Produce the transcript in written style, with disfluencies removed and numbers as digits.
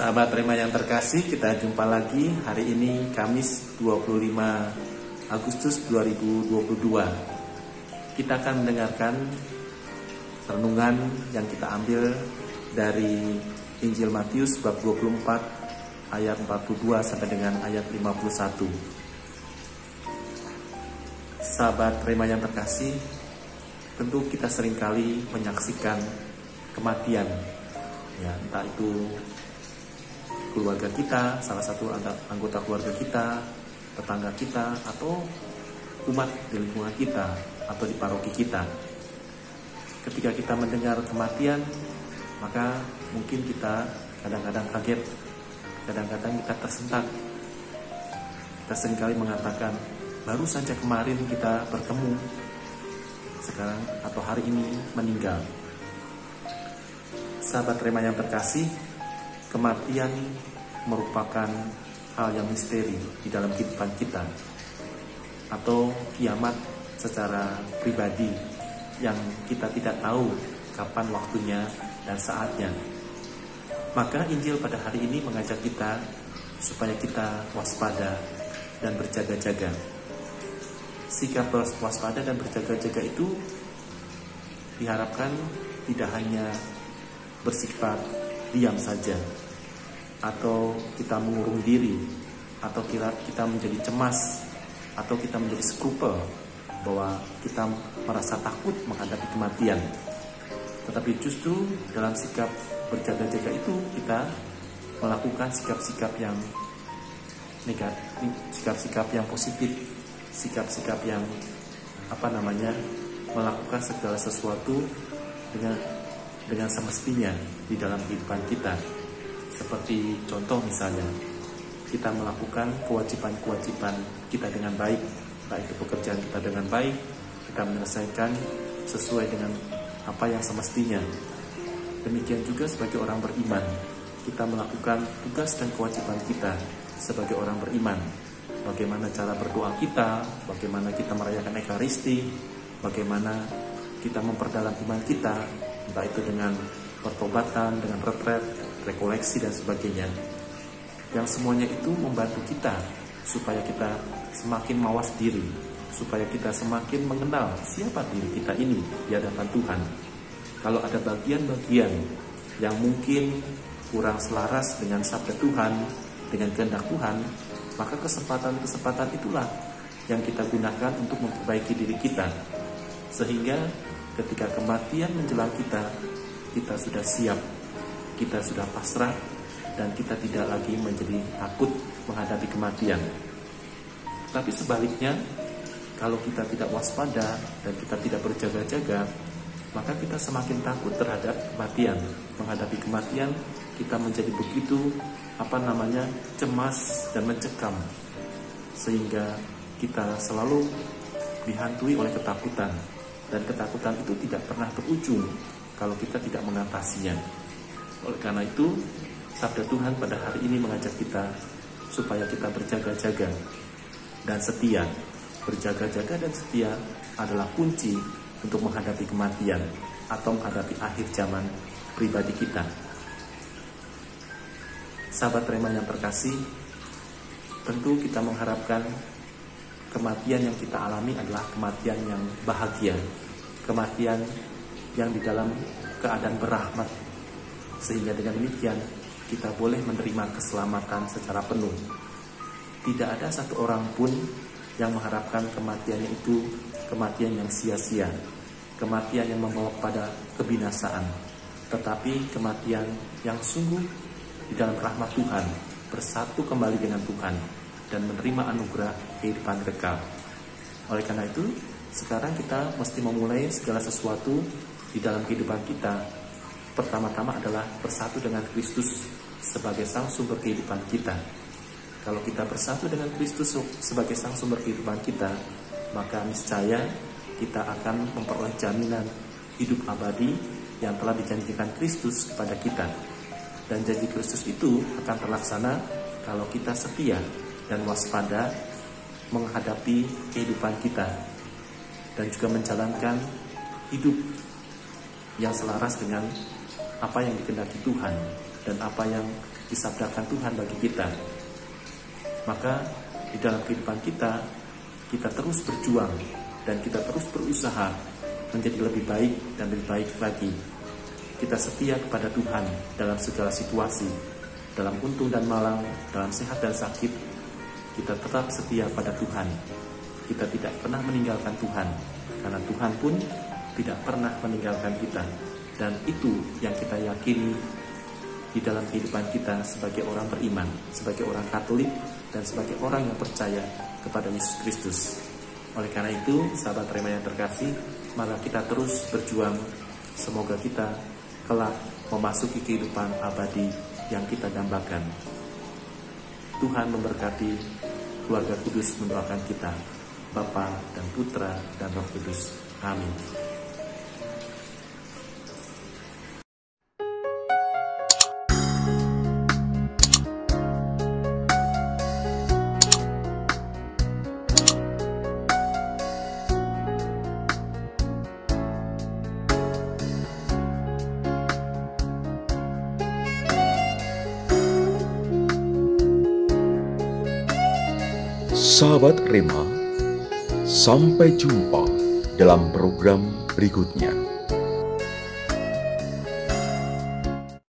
Sahabat Rema yang terkasih, kita jumpa lagi hari ini Kamis 25 Agustus 2022. Kita akan mendengarkan renungan yang kita ambil dari Injil Matius bab 24 ayat 42 sampai dengan ayat 51. Sahabat Rema yang terkasih, tentu kita seringkali menyaksikan kematian, ya, entah itu keluarga kita, salah satu anggota keluarga kita, tetangga kita, atau umat di lingkungan kita, atau di paroki kita. Ketika kita mendengar kematian, maka mungkin kita kadang-kadang kaget, kadang-kadang kita tersentak. Kita seringkali mengatakan, baru saja kemarin kita bertemu, sekarang atau hari ini meninggal. Sahabat Rema yang terkasih, kematian merupakan hal yang misteri di dalam kehidupan kita, atau kiamat secara pribadi yang kita tidak tahu kapan waktunya dan saatnya. Maka Injil pada hari ini mengajak kita supaya kita waspada dan berjaga-jaga. Sikap waspada dan berjaga-jaga itu diharapkan tidak hanya bersifat diam saja, atau kita mengurung diri, atau kita menjadi cemas, atau kita menjadi skrupel bahwa kita merasa takut menghadapi kematian. Tetapi justru dalam sikap berjaga-jaga itu kita melakukan sikap-sikap yang negatif, sikap-sikap yang positif, sikap-sikap yang melakukan segala sesuatu dengan semestinya di dalam kehidupan kita. Seperti contoh misalnya, kita melakukan kewajiban-kewajiban kita dengan baik, entah itu pekerjaan kita dengan baik, kita menyelesaikan sesuai dengan apa yang semestinya. Demikian juga sebagai orang beriman, kita melakukan tugas dan kewajiban kita sebagai orang beriman. Bagaimana cara berdoa kita, bagaimana kita merayakan Ekaristi, bagaimana kita memperdalam iman kita, entah itu dengan pertobatan, dengan retret, rekoleksi dan sebagainya. Yang semuanya itu membantu kita supaya kita semakin mawas diri, supaya kita semakin mengenal siapa diri kita ini di hadapan Tuhan. Kalau ada bagian-bagian yang mungkin kurang selaras dengan sabda Tuhan, dengan kehendak Tuhan, maka kesempatan-kesempatan itulah yang kita gunakan untuk memperbaiki diri kita, sehingga ketika kematian menjelang kita sudah siap, kita sudah pasrah, dan kita tidak lagi menjadi takut menghadapi kematian. Tapi sebaliknya, kalau kita tidak waspada dan kita tidak berjaga-jaga, maka kita semakin takut terhadap kematian. Menghadapi kematian, kita menjadi begitu cemas dan mencekam, sehingga kita selalu dihantui oleh ketakutan, dan ketakutan itu tidak pernah berujung kalau kita tidak mengatasinya. Oleh karena itu, sabda Tuhan pada hari ini mengajak kita supaya kita berjaga-jaga dan setia. Berjaga-jaga dan setia adalah kunci untuk menghadapi kematian atau menghadapi akhir zaman pribadi kita. Sahabat Rema yang terkasih, tentu kita mengharapkan kematian yang kita alami adalah kematian yang bahagia, kematian yang di dalam keadaan berahmat, sehingga dengan demikian kita boleh menerima keselamatan secara penuh. Tidak ada satu orang pun yang mengharapkan kematiannya itu kematian yang sia-sia, kematian yang membawa kepada kebinasaan, tetapi kematian yang sungguh di dalam rahmat Tuhan, bersatu kembali dengan Tuhan, dan menerima anugerah kehidupan kekal. Oleh karena itu, sekarang kita mesti memulai segala sesuatu di dalam kehidupan kita. Pertama-tama adalah bersatu dengan Kristus sebagai sang sumber kehidupan kita. Kalau kita bersatu dengan Kristus sebagai sang sumber kehidupan kita, maka niscaya kita akan memperoleh jaminan hidup abadi yang telah dijanjikan Kristus kepada kita. Dan janji Kristus itu akan terlaksana kalau kita setia dan waspada menghadapi kehidupan kita, dan juga menjalankan hidup yang selaras dengan apa yang dikehendaki Tuhan dan apa yang disabdakan Tuhan bagi kita. Maka di dalam kehidupan kita terus berjuang dan kita terus berusaha menjadi lebih baik dan lebih baik lagi. Kita setia kepada Tuhan dalam segala situasi, dalam untung dan malang, dalam sehat dan sakit. Kita tetap setia pada Tuhan. Kita tidak pernah meninggalkan Tuhan, karena Tuhan pun tidak pernah meninggalkan kita. Dan itu yang kita yakini di dalam kehidupan kita sebagai orang beriman, sebagai orang Katolik, dan sebagai orang yang percaya kepada Yesus Kristus. Oleh karena itu, sahabat Rema yang terkasih, mari kita terus berjuang. Semoga kita kelak memasuki kehidupan abadi yang kita dambakan. Tuhan memberkati. Keluarga Kudus mendoakan kita, Bapa dan Putra dan Roh Kudus. Amin. Sahabat Rema, sampai jumpa dalam program berikutnya.